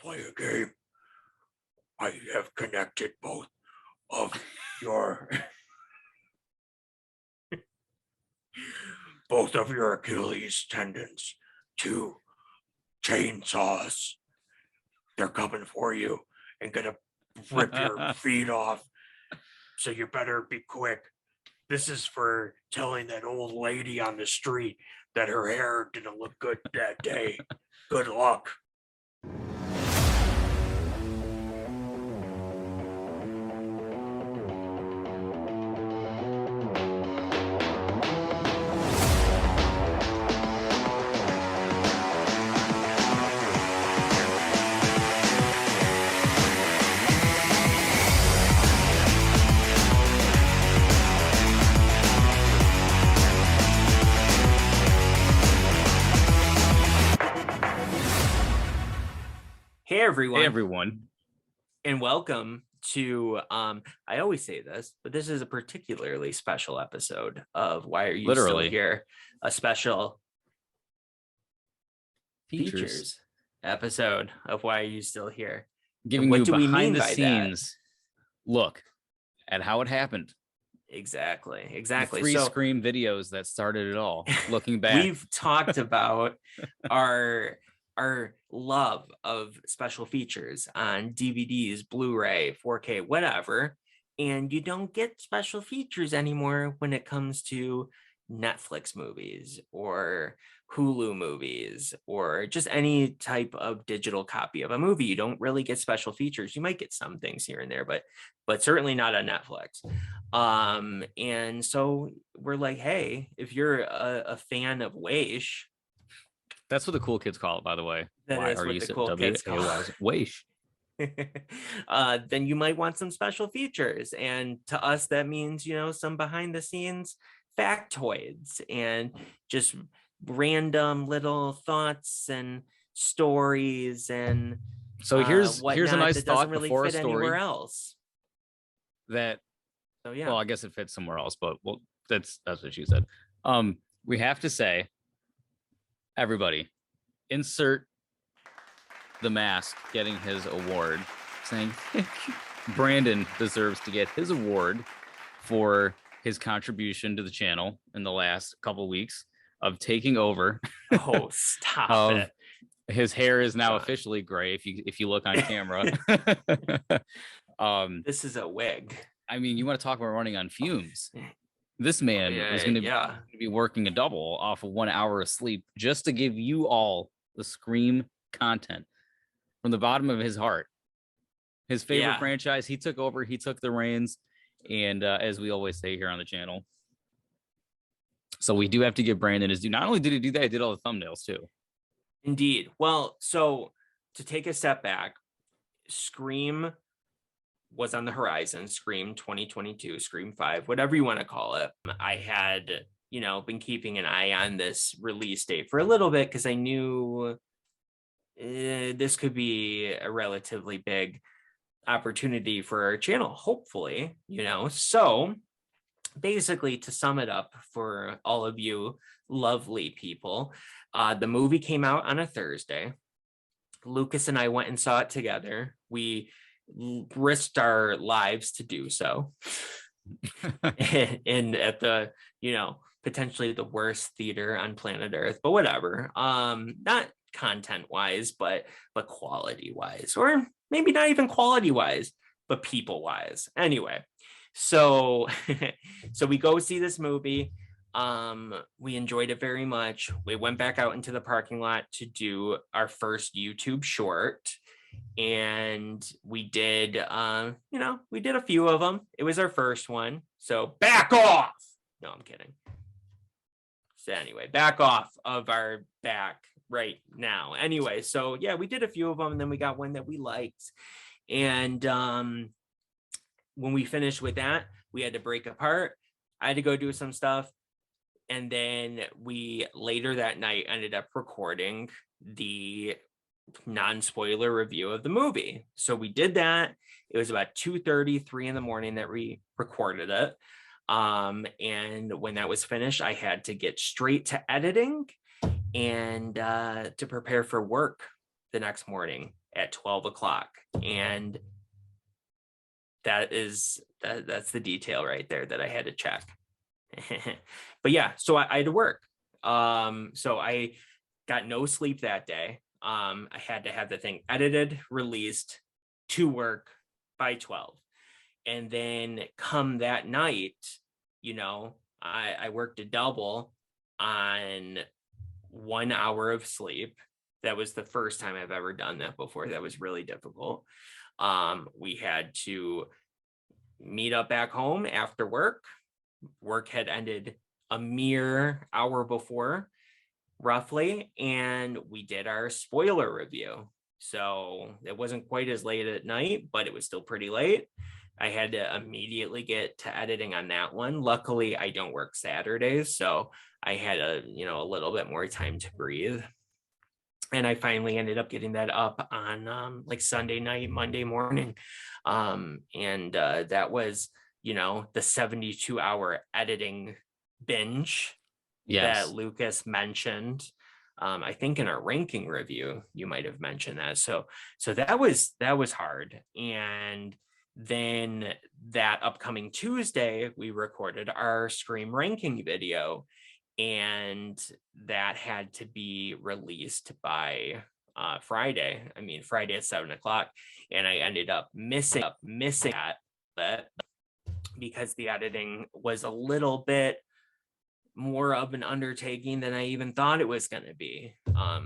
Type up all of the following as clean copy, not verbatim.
play a game? I have connected both of your both of your Achilles tendons to chainsaws. They're coming for you and gonna rip your feet off. So you better be quick. This is for telling that old lady on the street that her hair didn't look good that day. Good luck. Hey everyone, and welcome to I always say this, but this is a particularly special episode of Why Are You Still Here? A special features episode of Why Are You Still Here? Giving you behind the scenes look at how it happened. Exactly. The three Scream videos that started it all. Looking back, we've talked about our love of special features on DVDs, Blu-ray, 4K, whatever. And you don't get special features anymore when it comes to Netflix movies or Hulu movies or just any type of digital copy of a movie. You don't really get special features. You might get some things here and there, but certainly not on Netflix. And so we're like, hey, if you're a fan of Weish, that's what the cool kids call it, by the way. Why are you the cool kids call it? Weish. Then you might want some special features. And to us, that means, some behind the scenes factoids and just random little thoughts and stories. And so here's a nice thought really before fit a story anywhere else. Well, I guess it fits somewhere else, but that's what she said. We have to say, everybody, insert the mask getting his award, saying Brandon deserves to get his award for his contribution to the channel in the last couple of weeks of taking over. Oh, stop it. His hair is now officially gray if you look on camera. This is a wig. I mean, you want to talk about running on fumes. This man is going to be working a double off of 1 hour of sleep just to give you all the Scream content from the bottom of his heart. His favorite franchise, he took over, he took the reins, and as we always say here on the channel. So we do have to give Brandon his due. Not only did he do that, he did all the thumbnails too. Indeed. Well, so to take a step back, Scream was on the horizon. Scream 2022, Scream 5, whatever you want to call it. I had, been keeping an eye on this release date for a little bit because I knew this could be a relatively big opportunity for our channel, hopefully, So basically, to sum it up for all of you lovely people, the movie came out on a Thursday. Lucas and I went and saw it together. We risked our lives to do so. and at the, potentially the worst theater on planet Earth, but whatever. Not content wise, but quality wise, or maybe not even quality wise, but people wise. Anyway, so we go see this movie. We enjoyed it very much. We went back out into the parking lot to do our first YouTube short. And we did, we did a few of them. It was our first one. So back off. No, I'm kidding. So anyway, back off of our back right now. Anyway, so yeah, we did a few of them and then we got one that we liked. And when we finished with that, we had to break apart. I had to go do some stuff. And then we later that night ended up recording the non-spoiler review of the movie. So we did that. It was about 2:30, 3 in the morning that we recorded it. And when that was finished, I had to get straight to editing and to prepare for work the next morning. at 12 o'clock. And that's the detail right there that I had to check. But yeah, so I had to work. So I got no sleep that day. I had to have the thing edited, released, to work by 12. And then come that night, I worked a double on 1 hour of sleep. That was the first time I've ever done that before. That was really difficult. We had to meet up back home after work. Work had ended a mere hour before, roughly, and we did our spoiler review. So it wasn't quite as late at night, but it was still pretty late. I had to immediately get to editing on that one. Luckily, I don't work Saturdays, so I had a little bit more time to breathe. And I finally ended up getting that up on like Sunday night, Monday morning. And that was, the 72-hour editing binge that Lucas mentioned. I think in our ranking review, you might have mentioned that. So that was hard. And then that upcoming Tuesday, we recorded our Scream ranking video, and that had to be released by Friday. Friday at 7 o'clock. And I ended up missing that because the editing was a little bit more of an undertaking than I even thought it was going to be.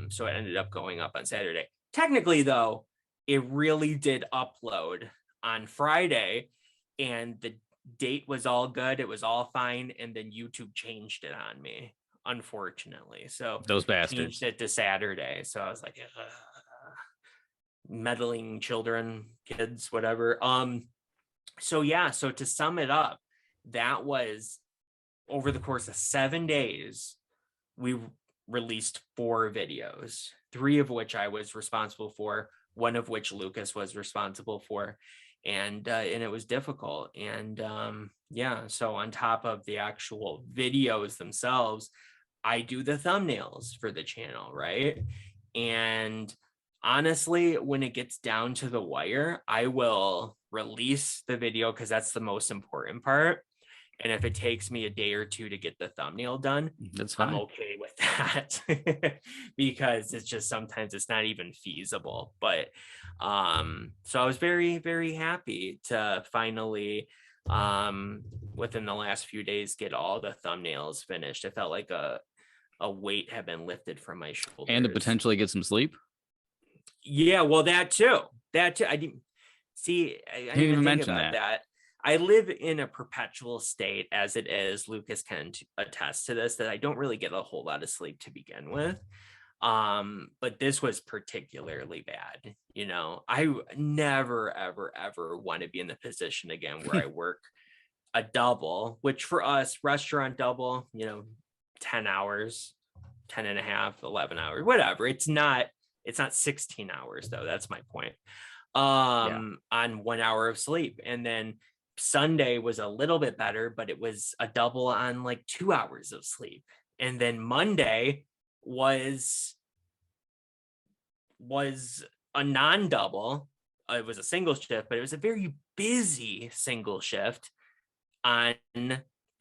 So it ended up going up on Saturday. Technically, though, it really did upload on Friday, and the date was all good. It was all fine. And then YouTube changed it on me, unfortunately. So those bastards changed it to Saturday. So I was like, meddling children, kids, whatever. So to sum it up, that was over the course of 7 days, we released 4 videos, 3 of which I was responsible for, 1 of which Lucas was responsible for. And it was difficult. And so on top of the actual videos themselves, I do the thumbnails for the channel, right? And honestly, when it gets down to the wire, I will release the video because that's the most important part. And if it takes me a day or 2 to get the thumbnail done, that's fine. I'm okay with that because it's just sometimes it's not even feasible. But so I was very, very happy to finally, within the last few days, get all the thumbnails finished. It felt like a weight had been lifted from my shoulders. And to potentially get some sleep. Yeah, well, that too. I didn't see. I didn't even mention that. I live in a perpetual state as it is. Lucas can attest to this, that I don't really get a whole lot of sleep to begin with. But this was particularly bad. I never, ever, ever want to be in the position again where I work a double, which for us, restaurant double, 10 hours, 10 and a half, 11 hours, whatever. It's not 16 hours though. That's my point. On 1 hour of sleep. And then Sunday was a little bit better, but it was a double on like 2 hours of sleep. And then Monday was a non-double. It was a single shift, but it was a very busy single shift on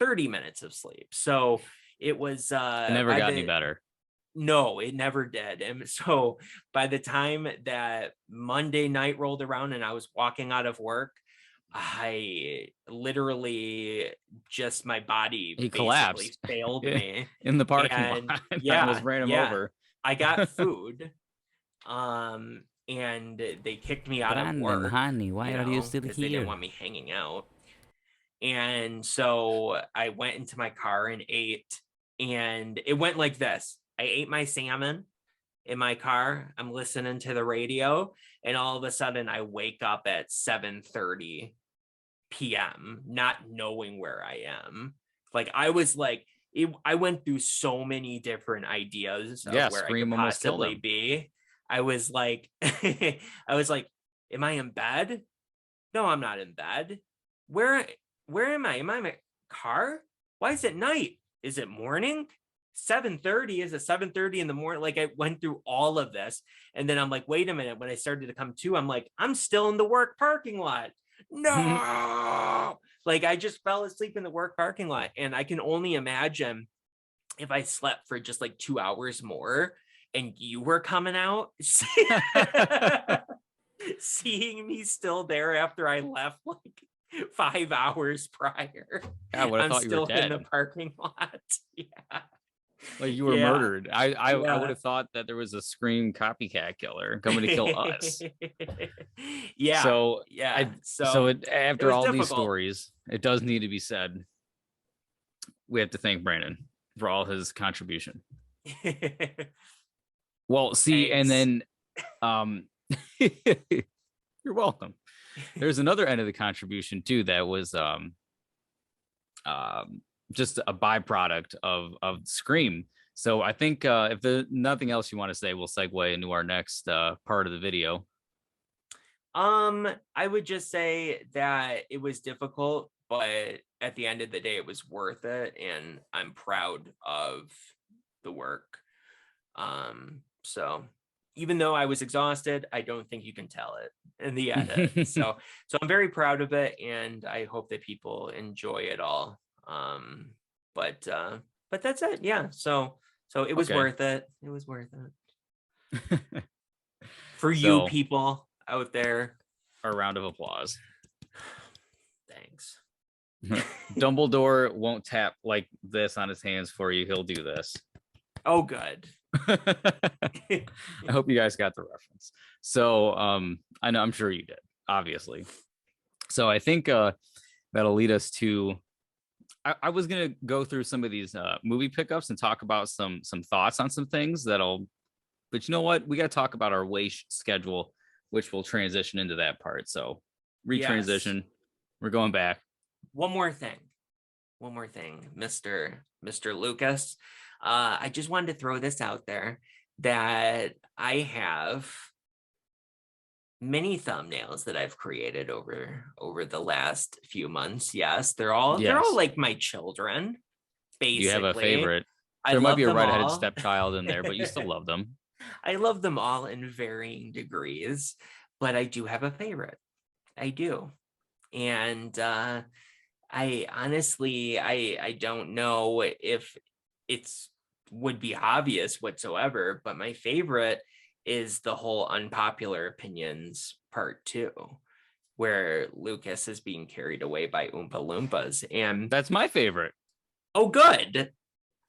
30 minutes of sleep. So it was it never got any better. No, it never did. And so by the time that Monday night rolled around and I was walking out of work, I literally just, my body collapsed, failed me in the parking lot. Yeah, I was ran him over. I got food, and they kicked me out of work. Honey, why are you still here? They didn't want me hanging out. And so I went into my car and ate, and it went like this. I ate my salmon in my car. I'm listening to the radio, and all of a sudden I wake up at 7:30 p.m. not knowing where I am. Like I was like, I went through so many different ideas of where I could possibly be. I was like, am I in bed? No, I'm not in bed. Where am I? Am I in my car? Why is it night? Is it morning? 7:30 is a 7:30 in the morning. Like I went through all of this. And then I'm like, wait a minute. When I started to come to, I'm like, I'm still in the work parking lot. No. Like I just fell asleep in the work parking lot. And I can only imagine if I slept for just like 2 hours more and you were coming out, seeing me still there after I left like 5 hours prior. I would have I'm thought you were still in dead. the parking lot. Yeah. Like you were murdered. I would have thought that there was a Scream copycat killer coming to kill us. Yeah. So yeah. After all difficult. these stories, it does need to be said. We have to thank Brandon for all his contribution. Well, see, Thanks. and then you're welcome. There's another end of the contribution too that was just a byproduct of Scream. So I think if there's nothing else you want to say, we'll segue into our next part of the video. I would just say that it was difficult, but at the end of the day, it was worth it, and I'm proud of the work. So even though I was exhausted, I don't think you can tell it in the edit. so I'm very proud of it, and I hope that people enjoy it all. But that's it. Yeah. So it was worth it. It was worth it. For you people out there. A round of applause. Thanks. Dumbledore won't tap like this on his hands for you. He'll do this. Oh, good. I hope you guys got the reference. So I know, I'm sure you did, obviously. So I think that'll lead us to, I was gonna go through some of these movie pickups and talk about some thoughts on some things but you know what? We got to talk about our wage schedule, which will transition into that part. So retransition. Yes. We're going back. One more thing, Mr. Lucas. I just wanted to throw this out there that I have many thumbnails that I've created over the last few months. Yes, they're all like my children. Basically, you have a favorite. There might be a redheaded stepchild in there, but you still love them. I love them all in varying degrees, but I do have a favorite. I do, and I honestly I don't know if it's would be obvious whatsoever, but my favorite is the whole unpopular opinions part 2, where Lucas is being carried away by Oompa Loompas. And that's my favorite. Oh, good.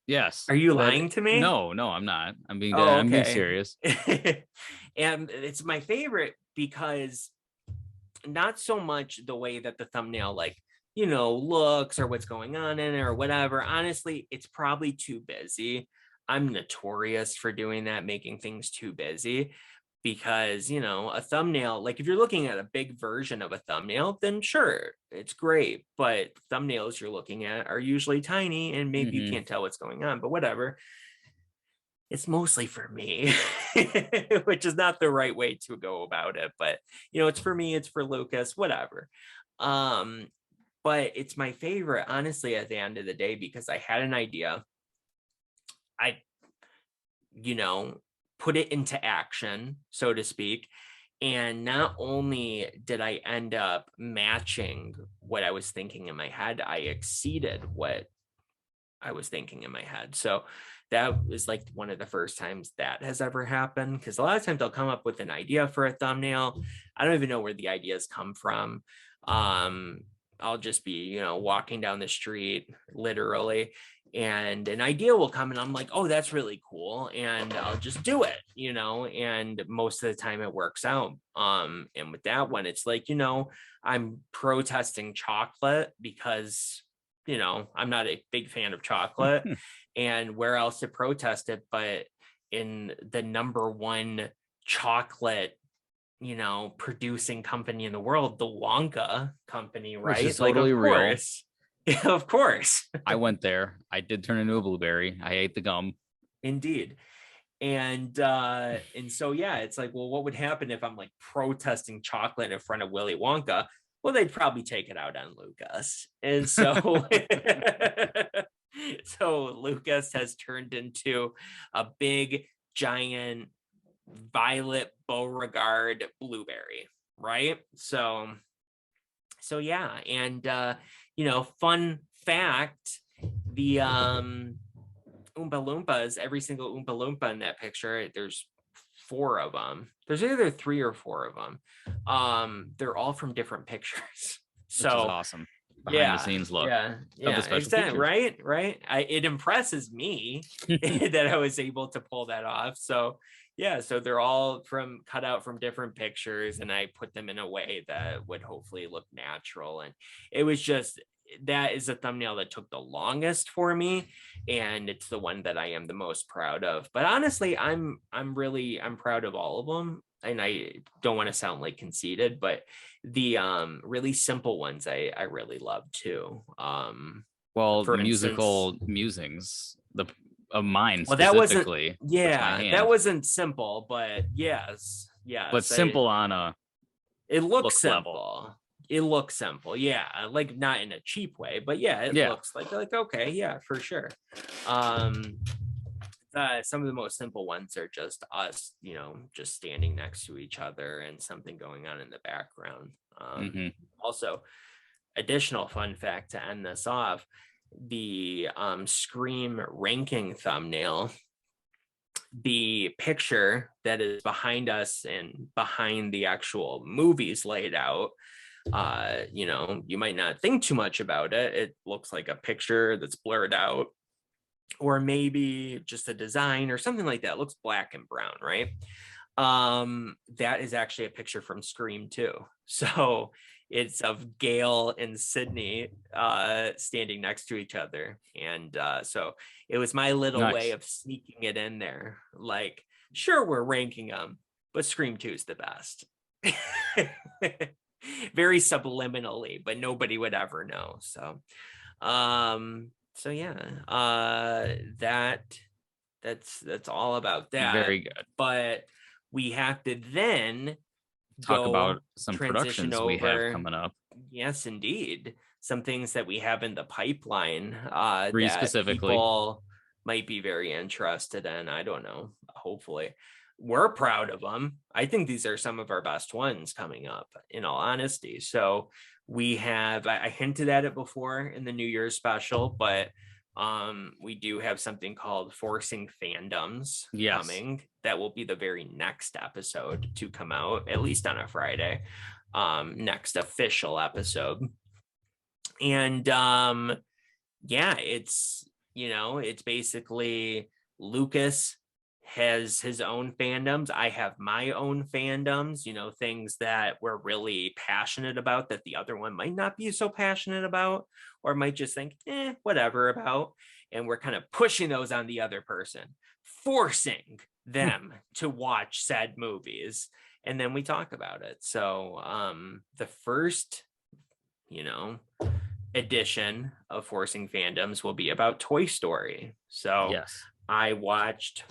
Yes. Are you lying to me? No, I'm not. I'm being serious. And it's my favorite because not so much the way that the thumbnail, like, looks or what's going on in it or whatever. Honestly, it's probably too busy. I'm notorious for doing that, making things too busy, because, a thumbnail, like if you're looking at a big version of a thumbnail, then sure, it's great. But thumbnails you're looking at are usually tiny and maybe you can't tell what's going on, but whatever. It's mostly for me, which is not the right way to go about it. But, it's for me, it's for Lucas, whatever. But it's my favorite, honestly, at the end of the day, because I had an idea. I, put it into action, so to speak. And not only did I end up matching what I was thinking in my head, I exceeded what I was thinking in my head. So that was like one of the first times that has ever happened, because a lot of times I'll come up with an idea for a thumbnail. I don't even know where the ideas come from. I'll just be, walking down the street, literally, and an idea will come and I'm like, oh, that's really cool. And I'll just do it, and most of the time it works out. And with that one, it's like, I'm protesting chocolate because, I'm not a big fan of chocolate. And where else to protest it but in the number one chocolate producing company in the world, the Wonka company, right? Which is totally real. Yeah, of course. I went there. I did turn into a blueberry. I ate the gum. Indeed. And so, yeah, it's like, well, what would happen if I'm like protesting chocolate in front of Willy Wonka? Well, they'd probably take it out on Lucas. And so So Lucas has turned into a big, giant, violet Beauregard blueberry, right? So yeah, and fun fact, the Oompa Loompas, every single Oompa Loompa in that picture, there's 4 of them. There's either 3 or 4 of them. They're all from different pictures. So which is awesome. Behind the scenes look. Yeah, the special exactly. pictures. Right. It impresses me that I was able to pull that off. So yeah, so they're all cut out from different pictures, and I put them in a way that would hopefully look natural. And it was just, that is a thumbnail that took the longest for me, and it's the one that I am the most proud of. But honestly, I'm proud of all of them, and I don't want to sound like conceited, but the really simple ones I really love too. Well, for the musical instance, musings of mine well, that wasn't, specifically. that wasn't simple, but yes, But simple on a it looks look simple level. It looks simple, yeah, like not in a cheap way, but yeah, it looks like okay, yeah, for sure. Some of the most simple ones are just us, just standing next to each other and something going on in the background. Also, additional fun fact to end this off, the Scream ranking thumbnail, the picture that is behind us and behind the actual movies laid out, you might not think too much about it. It looks like a picture that's blurred out, or maybe just a design or something like that. It looks black and brown, right? That is actually a picture from Scream 2. So it's of Gail and Sydney standing next to each other. And so it was my little way of sneaking it in there. Like, sure, we're ranking them, but Scream 2 is the best. Very subliminally, but nobody would ever know. So yeah, that's all about that. Very good. But we have to then talk about some productions we have coming up. Yes, indeed. Some things that we have in the pipeline 3 that specifically people might be very interested in. I don't know. Hopefully. We're proud of them. I think these are some of our best ones coming up, in all honesty. So we have, I hinted at it before in the New Year's special, but we do have something called Forcing Fandoms coming. That will be the very next episode to come out, at least on a Friday. Next official episode. And yeah, it's basically Lucas has his own fandoms. I have my own fandoms, things that we're really passionate about that the other one might not be so passionate about, or might just think, whatever about. And we're kind of pushing those on the other person, forcing them to watch said movies. And then we talk about it. So the first, edition of Forcing Fandoms will be about Toy Story. So I watched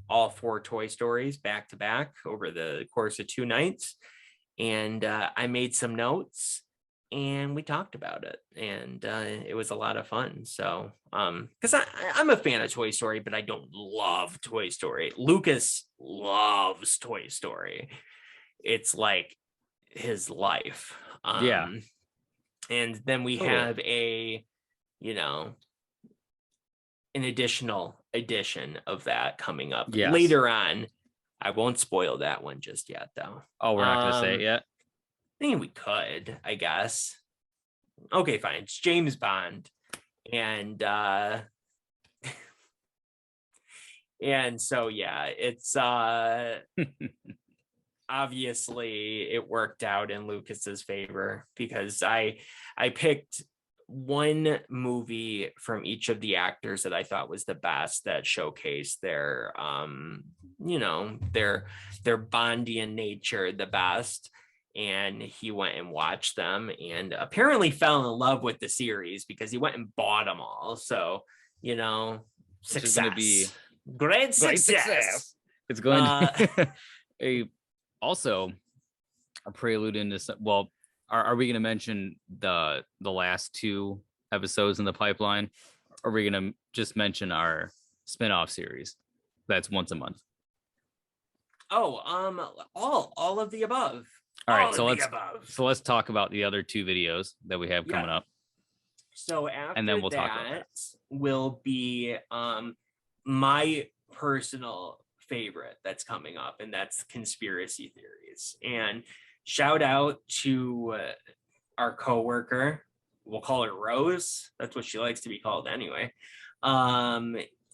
all 4 Toy Stories back to back over the course of 2 nights. And I made some notes and we talked about it. And it was a lot of fun. So, because I'm a fan of Toy Story, but I don't love Toy Story. Lucas loves Toy Story. It's like his life. And then we have an additional edition of that coming up later on. I won't spoil that one just yet, though. Oh, we're not going to say it yet? I think we could, I guess. Okay, fine. It's James Bond. And and so, yeah, it's obviously it worked out in Lucas's favor, because I picked one movie from each of the actors that I thought was the best, that showcased their their Bondian nature the best, and he went and watched them and apparently fell in love with the series because he went and bought them all. So success. Going to be great success. It's going to be also a prelude into are we going to mention the last 2 episodes in the pipeline, are we gonna just mention our spinoff series that's once a month? Oh, all of the above. All right, so let's talk about the other 2 videos that we have coming up. So after and then we'll that, talk about that will be my personal favorite that's coming up, and that's conspiracy theories. And shout out to our coworker. We'll call her Rose. That's what she likes to be called anyway.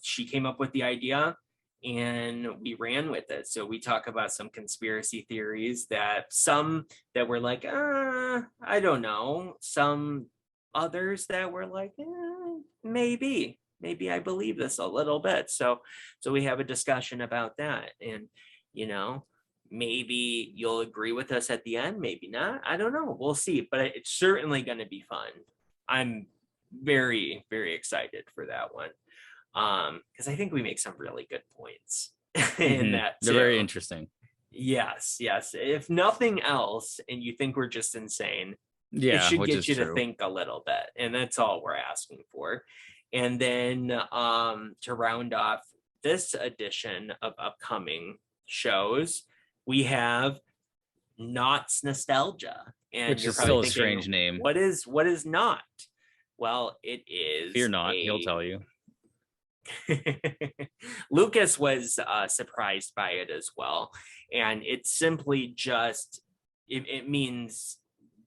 She came up with the idea and we ran with it. So we talk about some conspiracy theories that were like, I don't know. Some others that were like, maybe I believe this a little bit. So we have a discussion about that. And, maybe you'll agree with us at the end, maybe not. I don't know. We'll see. But it's certainly going to be fun. I'm very, very excited for that one. Because I think we make some really good points in that too. They're very interesting. Yes. If nothing else, and you think we're just insane, it should get you to think a little bit. And that's all we're asking for. And then to round off this edition of upcoming shows, we have Knott's Nostalgia. And which is still a strange name. What is Knott? Well, it is. Fear not, he'll tell you. Lucas was surprised by it as well. And it's simply just, it means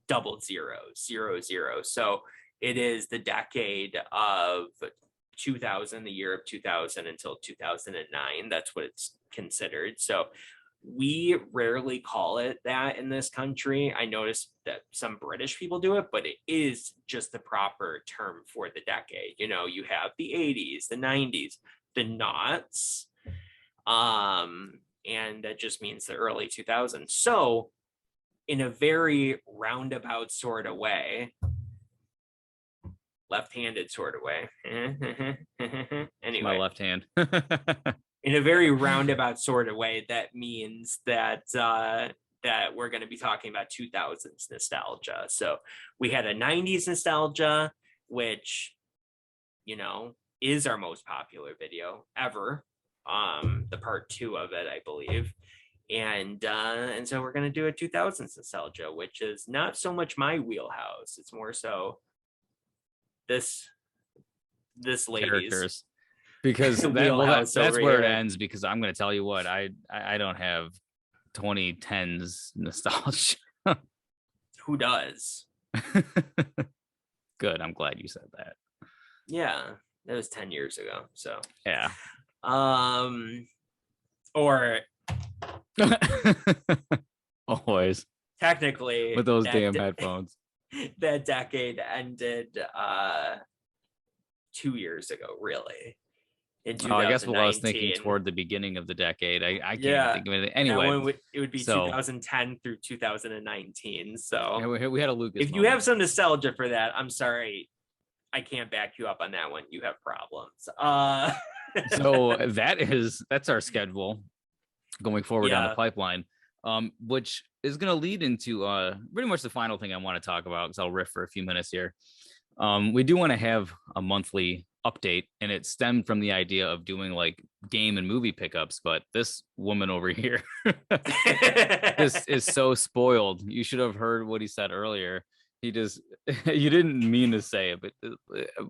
double zeros, 00. So it is the decade of 2000, the year of 2000 until 2009. That's what it's considered. So we rarely call it that in this country. I noticed that some British people do it, but it is just the proper term for the decade. You have the 80s, the 90s, the knots, and that just means the early 2000s. So in a very roundabout sort of way, left-handed sort of way. Anyway, my left hand. In a very roundabout sort of way, that means that that we're going to be talking about 2000s nostalgia. So we had a 90s nostalgia, which, is our most popular video ever. The part 2 of it, I believe. And so we're going to do a 2000s nostalgia, which is not so much my wheelhouse. It's more so this lady's characters. Because that's where it ends, because I'm going to tell you what, I don't have 2010s nostalgia. Who does? Good, I'm glad you said that. Yeah, that was 10 years ago. So yeah. Or always technically with those damn headphones. That decade ended 2 years ago, really. I guess what I was thinking toward the beginning of the decade. I can't even think of anything. Anyway, it would be 2010 through 2019. So yeah, we had a Lucas. If you have some nostalgia for that, I'm sorry, I can't back you up on that one. You have problems. So that's our schedule going forward down the pipeline, which is going to lead into pretty much the final thing I want to talk about, because I'll riff for a few minutes here. We do want to have a monthly update, and it stemmed from the idea of doing like game and movie pickups, but this woman over here this is so spoiled. You should have heard what he said earlier. You didn't mean to say it, but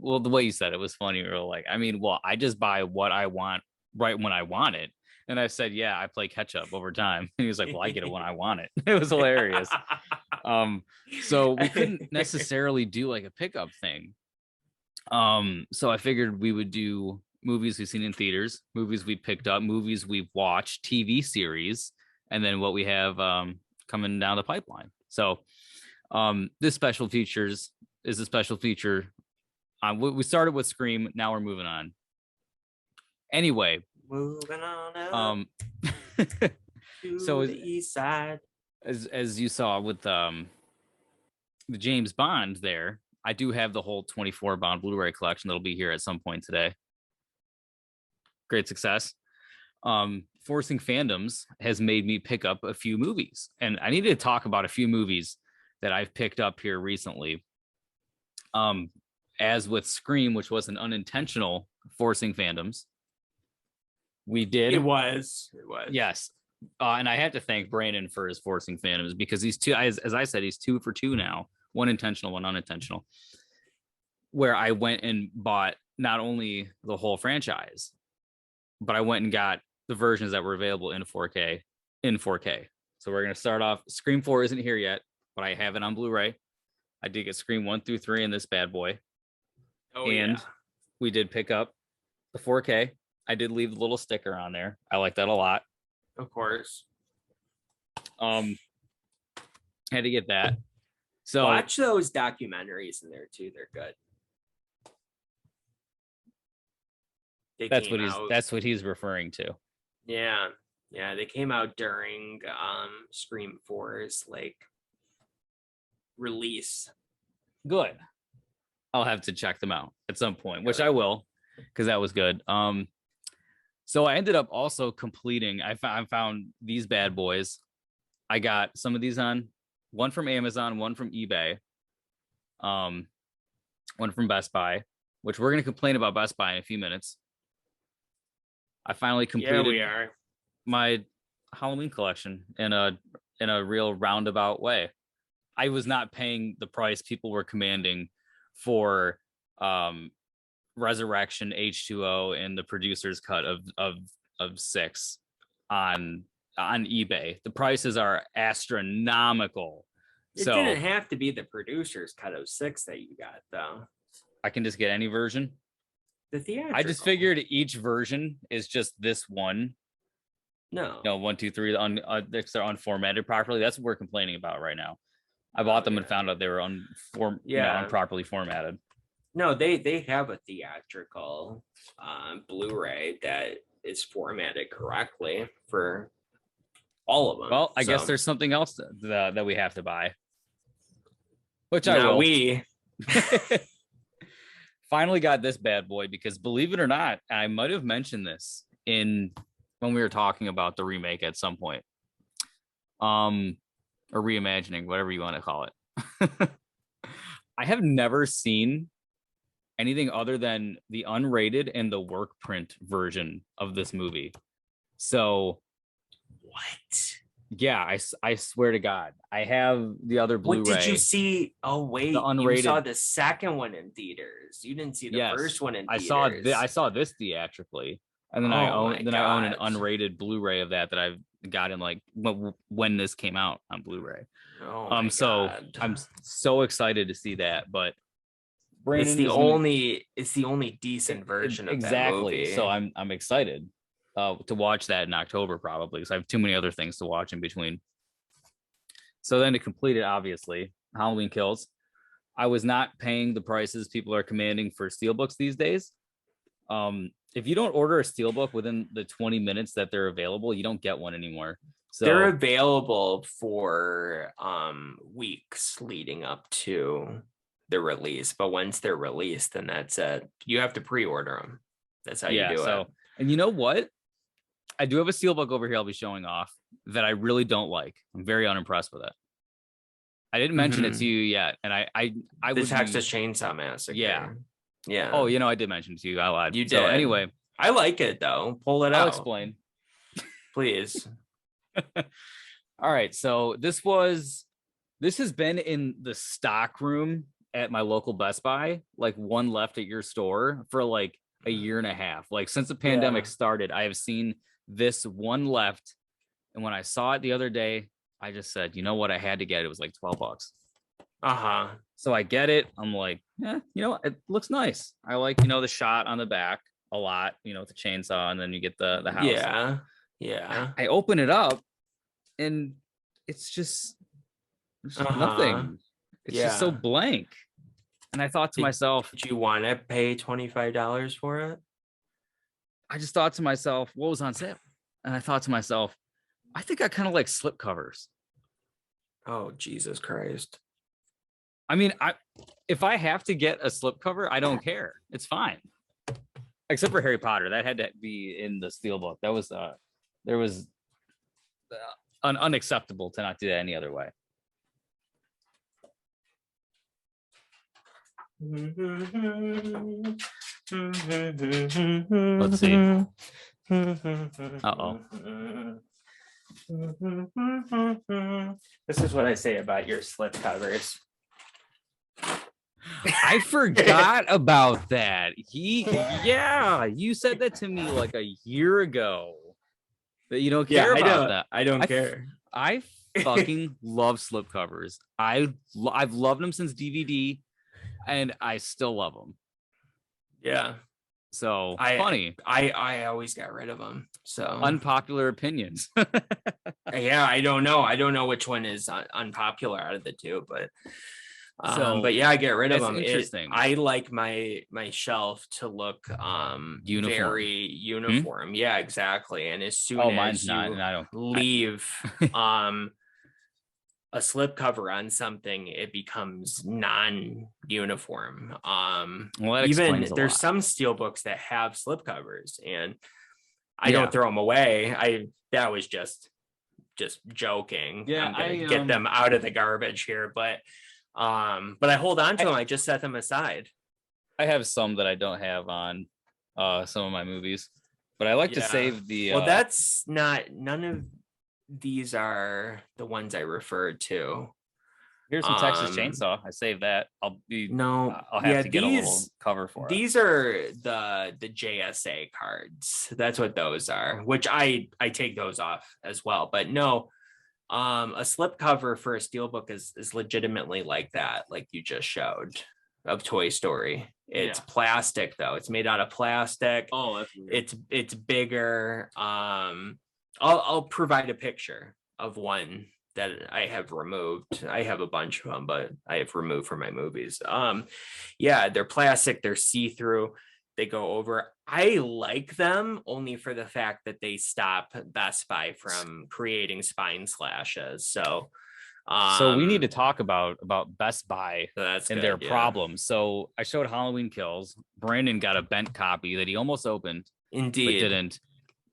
well, the way you said it was funny. You're like, I just buy what I want right when I want it. And I said, yeah, I play catch up over time. And he was like, well, I get it when I want it. It was hilarious. So we couldn't necessarily do like a pickup thing. So I figured we would do movies we've seen in theaters, movies we picked up, movies we've watched, TV series, and then what we have coming down the pipeline. So this special features is a special feature. We started with Scream. Now we're moving on. Anyway, moving on so the east side. As you saw with the James Bond there, I do have the whole 24 Bond Blu-ray collection that'll be here at some point today. Great success. Forcing Fandoms has made me pick up a few movies, and I need to talk about a few movies that I've picked up here recently. And as with Scream, which was an unintentional forcing fandoms, we did. It was. Yes. And I have to thank Brandon for his forcing fandoms, because he's two, as I said, he's 2 for 2 now, one intentional, one unintentional, where I went and bought not only the whole franchise, but I went and got the versions that were available in 4K. So we're going to start off. Scream 4 isn't here yet, but I have it on Blu-ray. I did get Scream 1 through 3 in this bad boy. And we did pick up the 4K. I did leave a little sticker on there. I like that a lot. Of course. Had to get that. So watch those documentaries in there too. They're good. That's what he's referring to. Yeah. They came out during Scream 4's like release. Good. I'll have to check them out at some point, which I will, because that was good. So I ended up also completing. I found these bad boys. I got some of these on one from Amazon, one from eBay, one from Best Buy, which we're going to complain about Best Buy in a few minutes. I finally completed my Halloween collection in a real roundabout way. I was not paying the price people were commanding for Resurrection, H2O, and the producer's cut of 6 on eBay. The prices are astronomical. It didn't have to be the producer's cut of 6 that you got, though. I can just get any version. The theatrical. I just figured each version is just this one. No, 1, 2, 3. They're unformatted properly. That's what we're complaining about right now. I bought them and found out they were improperly formatted. No, they have a theatrical Blu-ray that is formatted correctly for all of them. Well, I guess there's something else that we have to buy. Which I will. We finally got this bad boy, because believe it or not, I might have mentioned this when we were talking about the remake at some point. Or reimagining, whatever you want to call it. I have never seen anything other than the unrated and the work print version of this movie. So what? Yeah, I swear to God, I have the other Blu-ray. What did you see? Oh wait, the unrated. You saw the second one in theaters. You didn't see the first one in theaters. I saw this theatrically, and then I own an unrated Blu-ray of that I've got in like when this came out on Blu-ray. So I'm so excited to see that, but Brandon, it's the only decent version of that movie. So I'm excited to watch that in October, probably, because I have too many other things to watch in between. So then to complete it, obviously, Halloween Kills. I was not paying the prices people are commanding for Steelbooks these days. If you don't order a Steelbook within the 20 minutes that they're available, you don't get one anymore. So they're available for weeks leading up to the release, but once they're released, then that's it. You have to pre-order them. That's how you do it. And you know what? I do have a Steelbook over here I'll be showing off that I really don't like. I'm very unimpressed with it. I didn't mention it to you yet, and I the Texas Chainsaw Massacre. Yeah. Oh, I did mention it to you. I lied. You did. So anyway, I like it though. Pull it out. I'll explain. Please. All right. So this has been in the stock room at my local Best Buy, like one left at your store, for like a year and a half. Like since the pandemic started, I have seen this one left. And when I saw it the other day, I just said, you know what? I had to get it. It was like $12. So I get it. I'm like, it looks nice. I like, the shot on the back a lot, with the chainsaw, and then you get the house. Yeah. I open it up and it's just nothing. It's just so blank. And I thought to myself, did you want to pay $25 for it? I just thought to myself, what was on sale? And I thought to myself, I think I kind of like slip covers. Oh, Jesus Christ. I mean, if I have to get a slipcover, I don't care. It's fine. Except for Harry Potter. That had to be in the Steelbook. That was unacceptable to not do that any other way. Let's see. Uh-oh. This is what I say about your slip covers. I forgot about that. You said that to me like a year ago. That you don't care about that. I don't care. I fucking love slipcovers. I've loved them since DVD, and I still love them. Yeah. So funny. I always got rid of them. So unpopular opinions. Yeah, I don't know. I don't know which one is unpopular out of the two, but yeah, I get rid of them. Interesting. I like my shelf to look very uniform. Yeah, exactly. And as soon as mine's you not, and I don't leave a slip cover on something, it becomes non-uniform. Well, even there's some Steelbooks that have slip covers, and I don't throw them away. That was just joking. Yeah, I'm gonna get them out of the garbage here, but I hold on to them. I just set them aside. I have some that I don't have on some of my movies, but I like to save the. Well, that's not. None of these are the ones I referred to. Here's some Texas Chainsaw. I saved that. I'll have to get a little cover for it. These are the JSA cards. That's what those are, which I take those off as well. But no, a slip cover for a Steelbook is legitimately like that, like you just showed of Toy Story. It's plastic though. It's made out of plastic. Oh, that's weird. It's bigger. I'll provide a picture of one that I have removed. I have a bunch of them, but I have removed from my movies. They're plastic, they're see-through, they go over. I like them only for the fact that they stop Best Buy from creating spine slashes. So we need to talk about Best Buy and their problems. So I showed Halloween Kills. Brandon got a bent copy that he almost opened. Indeed. But didn't.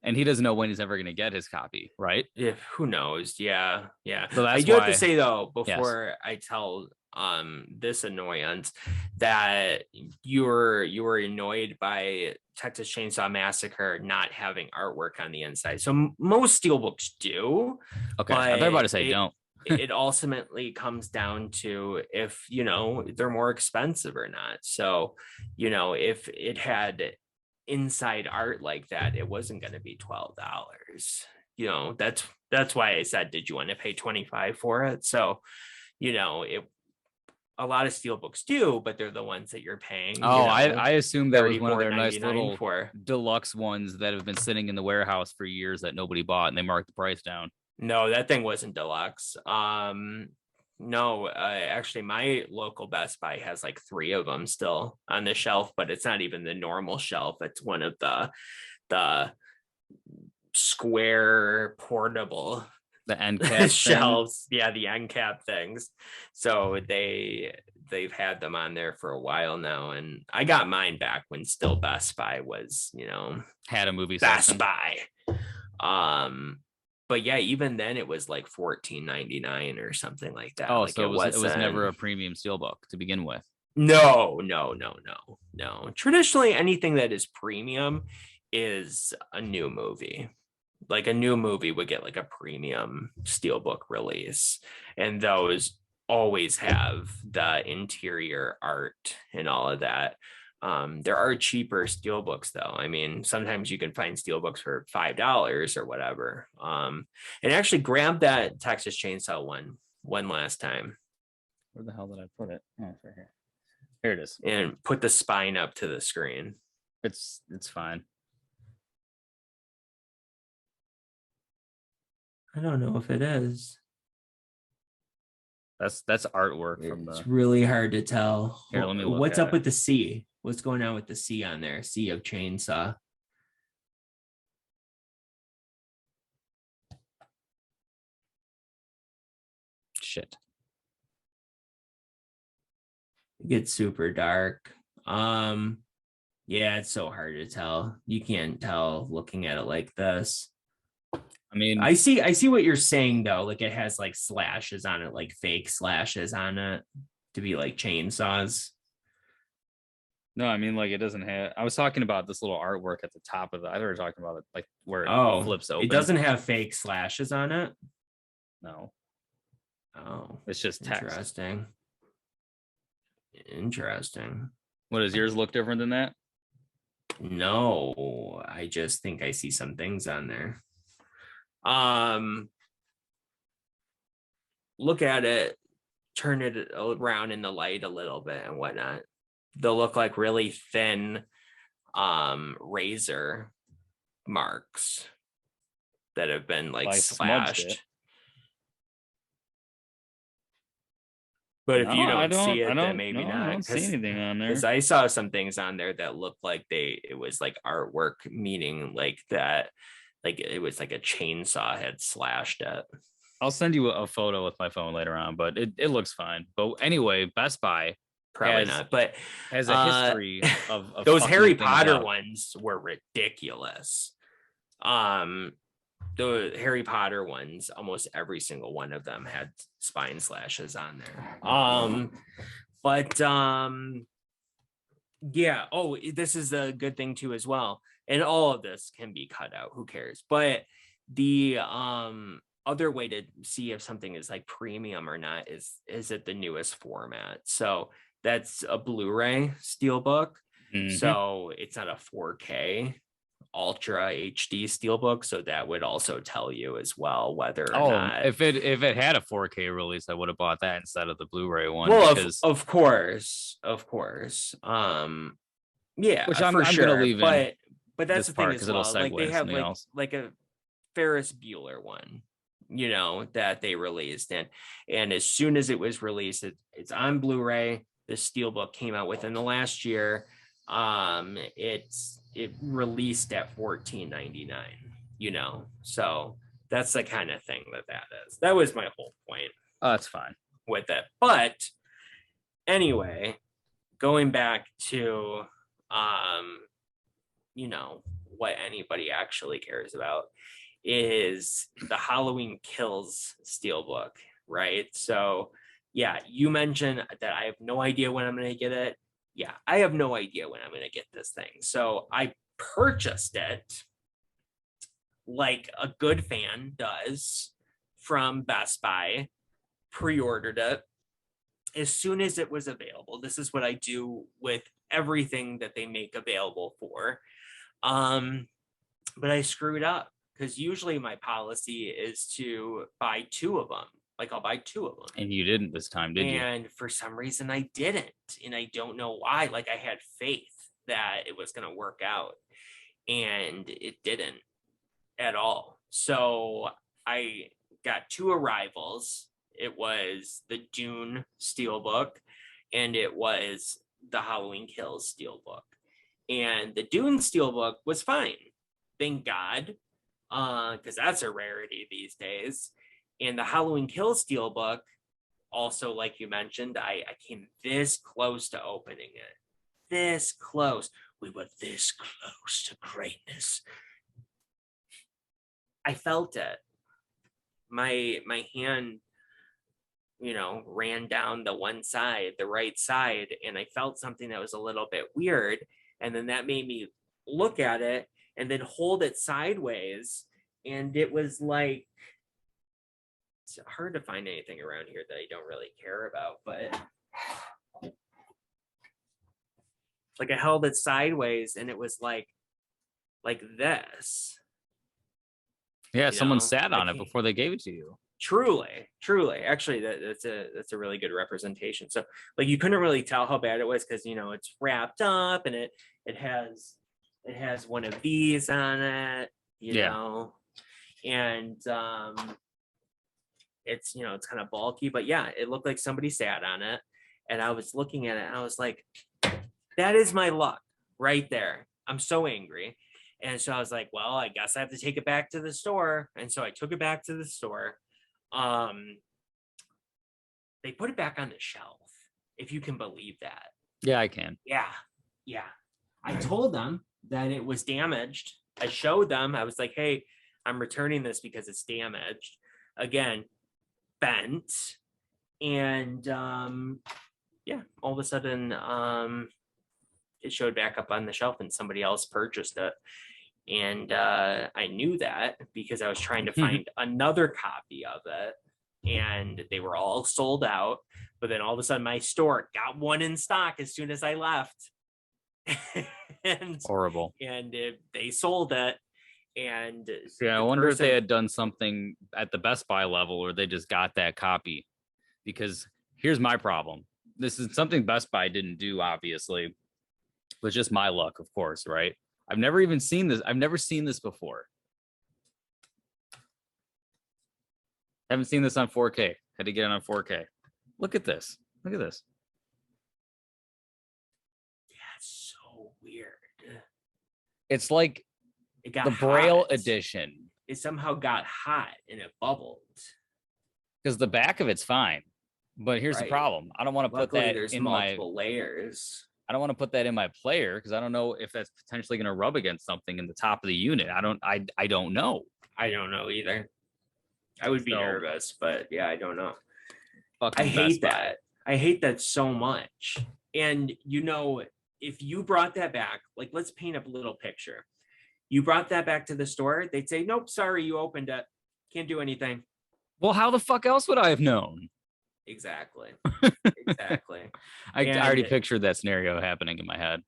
And he doesn't know when he's ever going to get his copy, right? Yeah, who knows? Yeah. So I do have to say though, before I tell this annoyance, that you were annoyed by Texas Chainsaw Massacre not having artwork on the inside. So most Steelbooks do. Okay, I thought about to say don't. It ultimately comes down to if they're more expensive or not. So if it had inside art like that, it wasn't going to be $12. That's why I said, did you want to pay $25 for it? So a lot of Steelbooks do, but they're the ones that you're paying. I assume that was one of their nice little for deluxe ones that have been sitting in the warehouse for years that nobody bought, and they marked the price down. No, that thing wasn't deluxe. No, actually my local Best Buy has like 3 of them still on the shelf, but it's not even the normal shelf. It's one of the square portable, the end cap shelves. Yeah, the end cap things. So they've had them on there for a while now, and I got mine back when still Best Buy was, had a movie Best section. Buy. But yeah, even then it was like $14.99 or something like that. Oh, like so it was never a premium Steelbook to begin with. No. Traditionally, anything that is premium is a new movie. Like a new movie would get like a premium Steelbook release, and those always have the interior art and all of that. There are cheaper Steelbooks though. I mean, sometimes you can find Steelbooks for $5 or whatever. And actually grab that Texas Chainsaw one last time. Where the hell did I put it? Oh, it's right here. Here it is. And put the spine up to the screen. It's fine. I don't know if it is. That's artwork from It's really hard to tell. Here, let me look. What's up with the C? What's going on with the C on there? C of Chainsaw. Shit. It gets super dark. Yeah, it's so hard to tell. You can't tell looking at it like this. I mean, I see what you're saying though. Like it has like slashes on it, like fake slashes on it to be like chainsaws. No, I mean, like, it doesn't have. I was talking about this little artwork at the top of it. I thought we were talking about it, like where it flips open. It doesn't have fake slashes on it. No. Oh, it's just text. Interesting. What, does yours look different than that? No, I just think I see some things on there. Look at it, turn it around in the light a little bit and whatnot. They'll look like really thin razor marks that have been like slashed. But if you don't see it, then maybe not. I don't see anything on there. Because I saw some things on there that looked like it was like artwork, meaning like that, like it was like a chainsaw had slashed it. I'll send you a photo with my phone later on, but it looks fine. But anyway, Best Buy probably not, but has a history of those Harry Potter ones were ridiculous. The Harry Potter ones, almost every single one of them had spine slashes on there. Yeah. Oh, this is a good thing too as well. And all of this can be cut out. Who cares? But the other way to see if something is like premium or not is it the newest format. So that's a Blu-ray Steelbook. Mm-hmm. So it's not a 4K Ultra HD Steelbook, so that would also tell you as well whether or not. If it had a 4K release, I would have bought that instead of the Blu-ray one. Well, of course. Yeah, which I'm sure. gonna leave in. But that's the thing as well. Like they have like a Ferris Bueller one, that they released, and as soon as it was released, it's on Blu-ray. The Steelbook came out within the last year. It released at $14.99, so that's the kind of thing that is. That was my whole point. Oh, that's fine with it. But anyway, going back to what anybody actually cares about is the Halloween Kills Steelbook, right? So yeah, you mentioned that I have no idea when I'm going to get it. Yeah, I have no idea when I'm going to get this thing. So I purchased it like a good fan does from Best Buy, pre-ordered it as soon as it was available. This is what I do with everything that they make available for. But I screwed up because usually my policy is to buy two of them. Like I'll buy two of them. And you didn't this time, did you? And for some reason I didn't. And I don't know why. Like I had faith that it was going to work out. And it didn't at all. So I got two arrivals. It was the Dune Steelbook and it was the Halloween Kills Steelbook. And the Dune Steelbook was fine. Thank God. Because that's a rarity these days. And the Halloween Kills Steelbook, also, like you mentioned, I came this close to opening it. This close. We were this close to greatness. I felt it. My hand, ran down the one side, the right side, and I felt something that was a little bit weird. And then that made me look at it and then hold it sideways. And it was like, it's hard to find anything around here that I don't really care about, but like I held it sideways and it was like this. Yeah, someone sat on it before they gave it to you. Truly. Actually, that's a really good representation. So like you couldn't really tell how bad it was because it's wrapped up and it has one of these on it, know, and it's it's kind of bulky, but yeah, it looked like somebody sat on it, and I was looking at it and I was like, that is my luck right there. I'm so angry. And so I was like, well, I guess I have to take it back to the store. And so I took it back to the store. They put it back on the shelf, if you can believe that. Yeah, I can. Yeah. I told them that it was damaged. I showed them. I was like, hey, I'm returning this because it's damaged. Again, bent. And all of a sudden, it showed back up on the shelf and somebody else purchased it. And I knew that because I was trying to find another copy of it, and they were all sold out. But then all of a sudden my store got one in stock as soon as I left. And horrible. And they sold it. And yeah, I wonder if they had done something at the Best Buy level, or they just got that copy. Because here's my problem. This is something Best Buy didn't do, obviously, but just my luck, of course, right? I've never even seen this. I've never seen this before. Haven't seen this on 4K. Had to get it on 4K. Look at this. Look at this. Yeah, it's so weird. It's like it got the Braille hot. edition. It somehow got hot and it bubbled. Because the back of it's fine. But here's the problem. I don't want to put that in multiple layers. I don't want to put that in my player because I don't know if that's potentially going to rub against something in the top of the unit. I don't know. I don't know either. I would be nervous, but yeah, I don't know. I hate that. I hate that so much. And you know, if you brought that back, like let's paint up a little picture. You brought that back to the store, they'd say, nope, sorry, you opened it. Can't do anything. Well, how the fuck else would I have known? Exactly. Exactly. I already pictured that scenario happening in my head.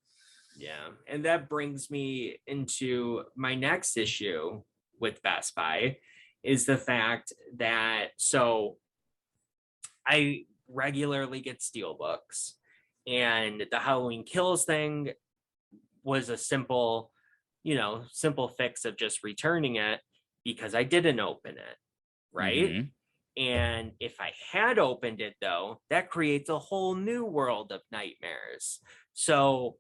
Yeah. And that brings me into my next issue with Best Buy is the fact that, so I regularly get Steelbooks, and the Halloween Kills thing was a simple fix of just returning it because I didn't open it. Right. Mm-hmm. And if I had opened it, though, that creates a whole new world of nightmares. So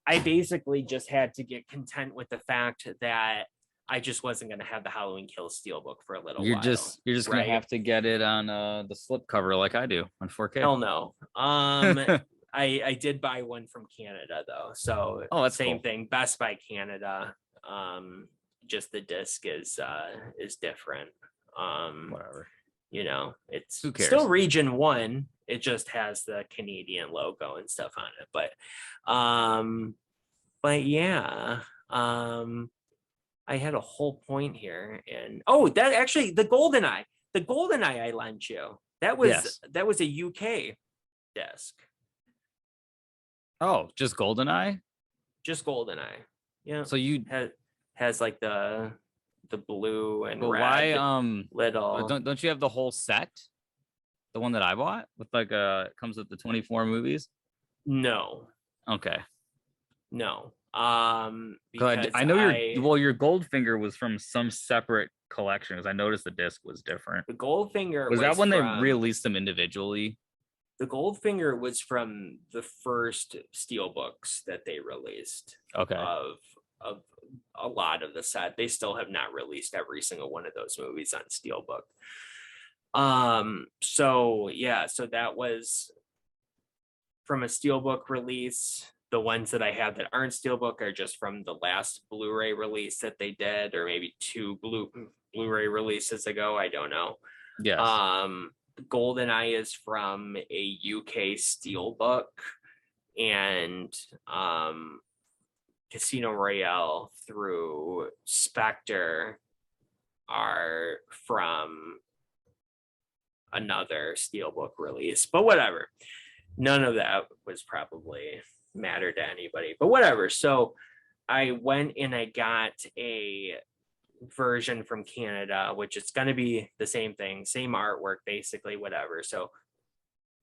I basically just had to get content with the fact that I just wasn't going to have the Halloween Kills Steelbook for a little while. You're just right? Going to have to get it on the slip cover like I do on 4K. Hell no. I did buy one from Canada, though. So that's same cool. thing. Best Buy Canada. Just the disc is different. Whatever. You know, it's still region 1. It just has the Canadian logo and stuff on it. But yeah, I had a whole point here. And that actually the GoldenEye I lent you. That was a UK disc. Oh, just GoldenEye? Just GoldenEye. Yeah. So you has like the blue and red. Why little don't you have the whole set? The one that I bought with like it comes with the 24 movies? No. Okay. No. Because I know your Goldfinger was from some separate collection, because I noticed the disc was different. The Goldfinger was that when they released them individually? The Goldfinger was from the first Steelbooks that they released. Okay. Of a lot of the set. They still have not released every single one of those movies on Steelbook. So that was from a Steelbook release. The ones that I have that aren't Steelbook are just from the last Blu-ray release that they did, or maybe 2 Blu-ray releases ago. I don't know. Yes. GoldenEye is from a UK Steelbook, and Casino Royale through Spectre are from another Steelbook release. But whatever. None of that was probably matter to anybody. But whatever. So I went and I got a version from Canada, which is going to be the same thing, same artwork, basically, whatever. So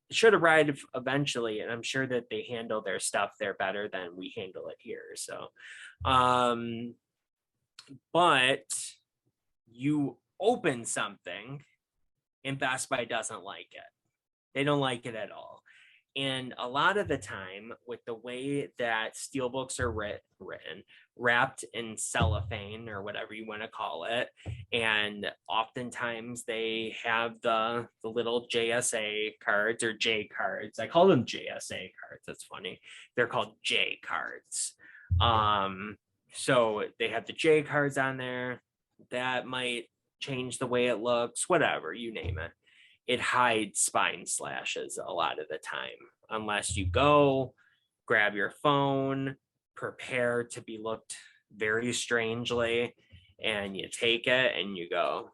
it should arrive eventually, and I'm sure that they handle their stuff there better than we handle it here. So but you open something and Best Buy doesn't like it. They don't like it at all. And a lot of the time, with the way that Steelbooks are written, wrapped in cellophane or whatever you want to call it, and oftentimes they have the little JSA cards or J cards. I call them JSA cards. That's funny. They're called J cards. So they have the J cards on there. That might change the way it looks. Whatever, you name it. It hides spine slashes a lot of the time, unless you go grab your phone, prepare to be looked very strangely, and you take it and you go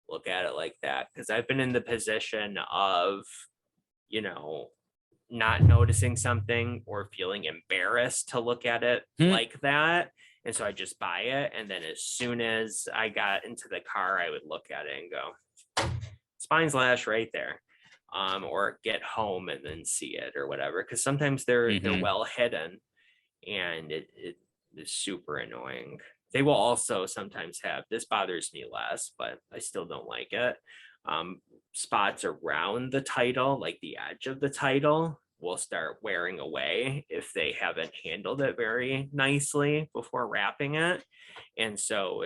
look at it like that. Because I've been in the position of, not noticing something or feeling embarrassed to look at it like that. And so I just buy it. And then as soon as I got into the car, I would look at it and go, spine slash right there. Or get home and then see it or whatever. Because sometimes they're well hidden, and it is super annoying. They will also sometimes have, this bothers me less, but I still don't like it. Spots around the title, like the edge of the title, will start wearing away if they haven't handled it very nicely before wrapping it. And so,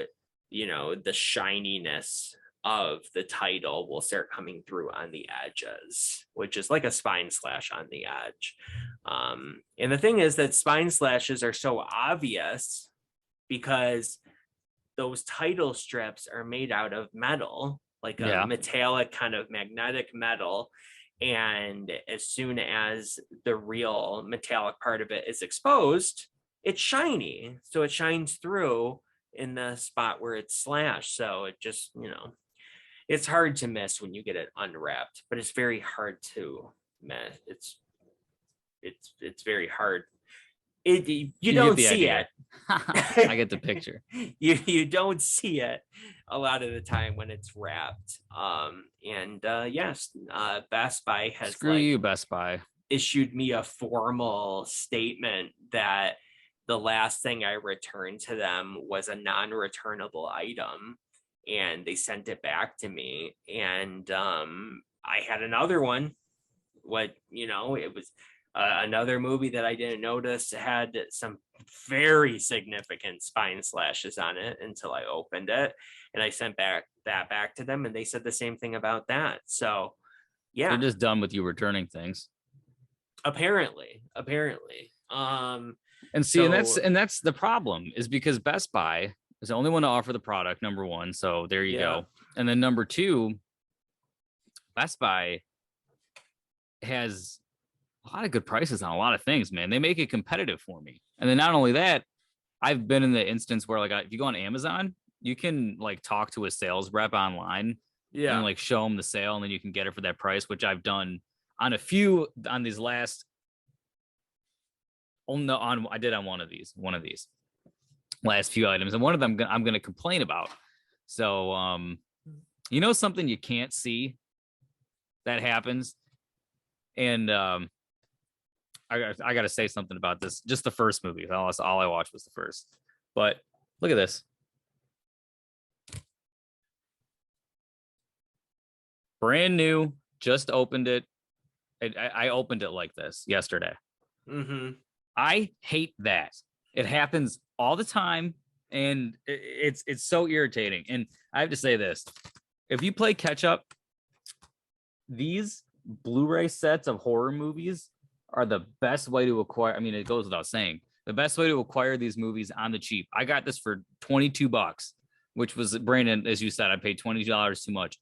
the shininess of the title will start coming through on the edges, which is like a spine slash on the edge. And the thing is that spine slashes are so obvious because those title strips are made out of metal, like a metallic kind of magnetic metal. And as soon as the real metallic part of it is exposed, it's shiny. So it shines through in the spot where it's slashed. So it just, it's hard to miss when you get it unwrapped, but it's very hard to miss. It's very hard. You don't see it. I get the picture. You don't see it a lot of the time when it's wrapped. Yes, Best Buy has Best Buy issued me a formal statement that the last thing I returned to them was a non-returnable item, and they sent it back to me. And I had another one. It was another movie that I didn't notice had some very significant spine slashes on it until I opened it, and I sent back to them, and they said the same thing about that. So yeah, they're just done with you returning things. Apparently. And see, and that's the problem, is because Best Buy is the only one to offer the product, number one. So there you go. And then number two, Best Buy has a lot of good prices on a lot of things, man. They make it competitive for me. And then not only that, I've been in the instance where, like, if you go on Amazon, you can like talk to a sales rep online and like show them the sale, and then you can get it for that price, which I've done on a few on these last. Oh no, I did on one of these last few items, and one of them I'm going to complain about. So, something you can't see that happens, and I got to say something about this. Just the first movie. All I watched was the first. But look at this. Brand new. Just opened it. I opened it like this yesterday. I hate that. It happens all the time, and it's so irritating. And I have to say this. If you play catch up, these Blu-ray sets of horror movies are the best way to acquire. I mean, it goes without saying, the best way to acquire these movies on the cheap. I got this for $22, which was, Brandon, as you said, I paid $20 too much,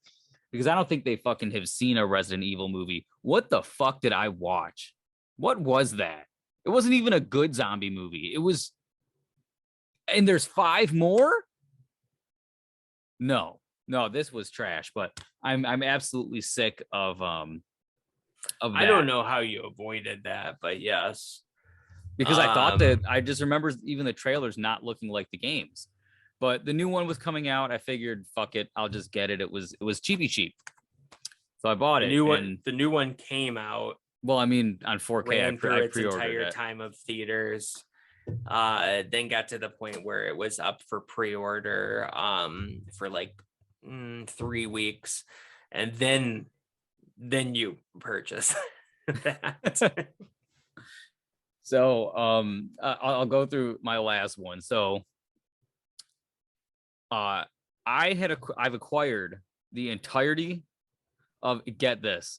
because I don't think they fucking have seen a Resident Evil movie. What the fuck did I watch? What was that? It wasn't even a good zombie movie. It was, and there's 5 more? No, this was trash, but I'm absolutely sick of that. I don't know how you avoided that, but yes. Because I thought that, I just remember even the trailers not looking like the games. But the new one was coming out. I figured, fuck it, I'll just get it. It was cheapy cheap. So I bought it. The new one came out. Well, I mean, on 4K, ran through its entire time of theaters. Then got to the point where it was up for pre-order for like 3 weeks, and then you purchase that. So I'll go through my last one. So I've acquired the entirety of, get this,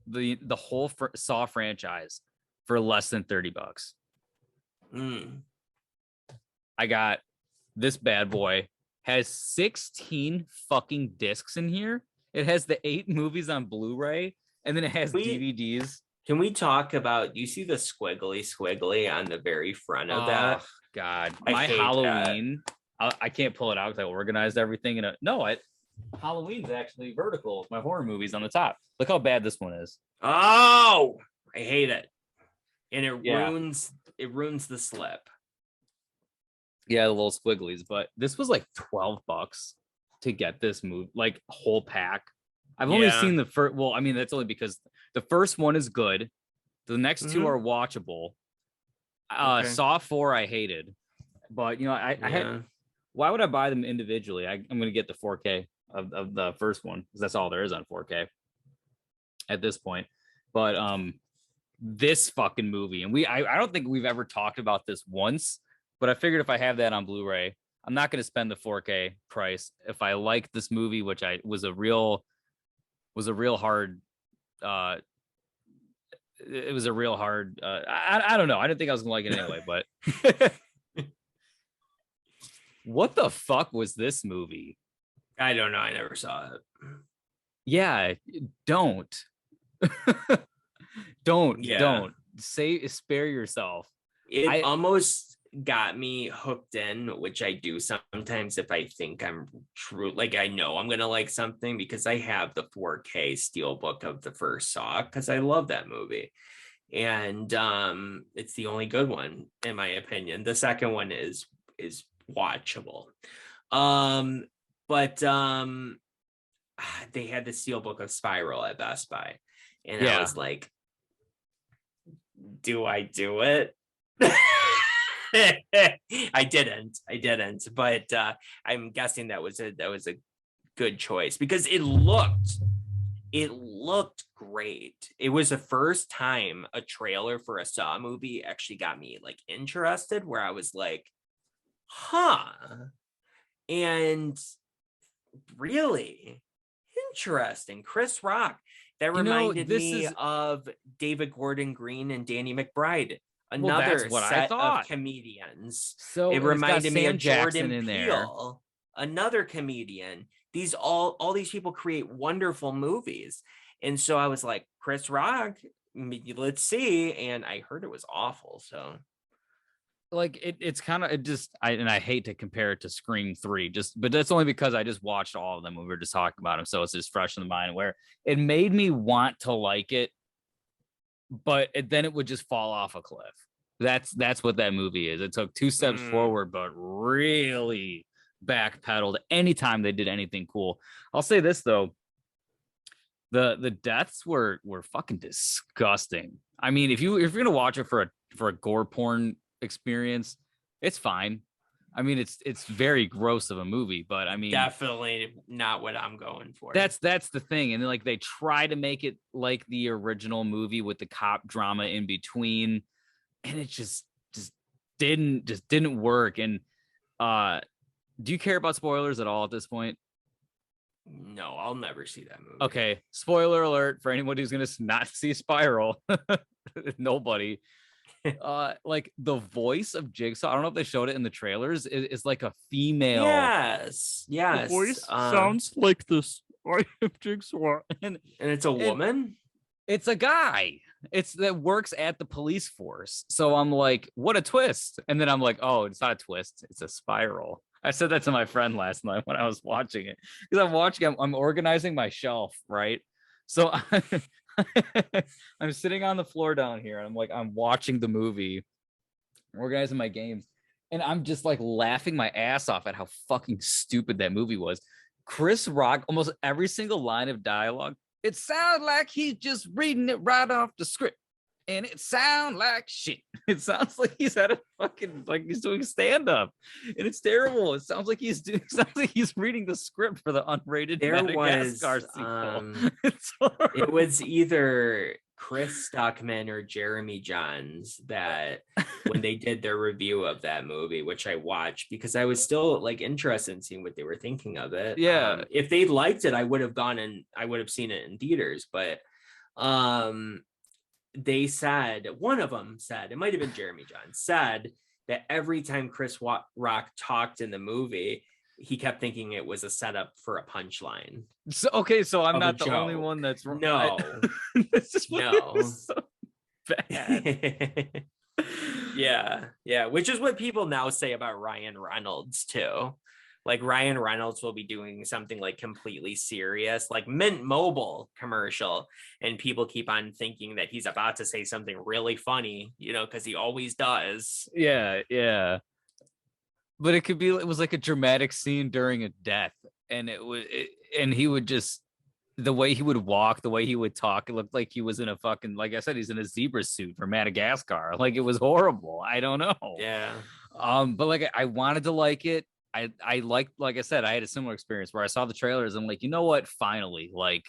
the whole Saw franchise for less than $30. I got this bad boy. Has 16 fucking discs in here. It has the 8 movies on Blu-ray, and then it has DVDs Can we talk about, you see the squiggly on the very front of that? Oh God, I my hate Halloween. I can't pull it out because I organized everything. Halloween's actually vertical. My horror movie's on the top. Look how bad this one is. Oh, I hate it. And it Yeah. ruins the slip. Yeah, the little squigglies. But this was like $12 to get this movie, like whole pack. I've only seen the first. Well, I mean, that's only because the first one is good. The next two are watchable. Saw 4 I hated, but I had. Why would I buy them individually? I'm going to get the 4K of the first one because that's all there is on 4K at this point. But this fucking movie, and I don't think we've ever talked about this once, but I figured if I have that on Blu-ray, I'm not going to spend the 4K price. If I like this movie, which was a real hard. It was a real hard. I don't know. I didn't think I was gonna like it anyway, but what the fuck was this movie? I don't know. I never saw it. Yeah, don't spare yourself. It almost got me hooked in, which I do sometimes if I think I'm true, like I know I'm gonna like something, because I have the 4K Steelbook of the first Saw because I love that movie, and it's the only good one in my opinion. The second one is watchable, but they had the Steelbook of Spiral at Best Buy, and I was like, do I do it? I didn't, but I'm guessing that was a good choice because it looked great. It was the first time a trailer for a Saw movie actually got me like interested, where I was like, huh, and really interesting. Chris Rock, that reminded me of David Gordon Green and Danny McBride. Another set of comedians. So it reminded me of Jackson Jordan Peele, another comedian. These all these people create wonderful movies, and so I was like, Chris Rock, let's see. And I heard it was awful. So, like, it's kind of I hate to compare it to Scream 3, but that's only because I just watched all of them when we were just talking about them, so it's just fresh in the mind. Where it made me want to like it, but then it would just fall off a cliff. That's what that movie is. It took 2 steps forward, but really backpedaled anytime they did anything cool. I'll say this though. The deaths were fucking disgusting. I mean, if you're gonna watch it for a gore porn experience, it's fine. I mean, it's very gross of a movie, but I mean, definitely not what I'm going for. That's the thing. And then like they try to make it like the original movie with the cop drama in between, and it just didn't work. And do you care about spoilers at all at this point? No, I'll never see that movie. Okay, spoiler alert for anyone who's gonna not see Spiral. Nobody. Like the voice of Jigsaw, I don't know if they showed it in the trailers, is like a female. Yes. The voice sounds like this. I am Jigsaw, and it's a woman. It's a guy. That works at the police force. So I'm like, what a twist! And then I'm like, oh, it's not a twist. It's a spiral. I said that to my friend last night when I was watching it, because I'm organizing my shelf, right? So I'm sitting on the floor down here, and I'm watching the movie, organizing my games, and I'm just like laughing my ass off at how fucking stupid that movie was. Chris Rock, almost every single line of dialogue, it sounds like he's just reading it right off the script, and it sounds like shit. It sounds like he's at a fucking, like he's doing stand-up, and it's terrible. It sounds like he's reading the script for the unrated Madagascar sequel. It was either Chris Stockman or Jeremy Johns that when they did their review of that movie, which I watched because I was still like interested in seeing what they were thinking of it. Yeah. If they liked it, I would have seen it in theaters, but they said, one of them said, it might have been Jeremy Johns, said that every time Chris Rock talked in the movie, he kept thinking it was a setup for a punchline. So I'm not the only one that's wrong. No. This is no. bad. Yeah, which is what people now say about Ryan Reynolds too. Like Ryan Reynolds will be doing something like completely serious, like Mint Mobile commercial, and people keep on thinking that he's about to say something really funny, because he always does. Yeah. But it was like a dramatic scene during a death, and and he would just, the way he would walk, the way he would talk, it looked like he was in a fucking, like I said, he's in a zebra suit for Madagascar. Like, it was horrible. I don't know. Yeah. But like, I wanted to like it. I liked, like I said, I had a similar experience where I saw the trailers. And like, you know what? Finally, like,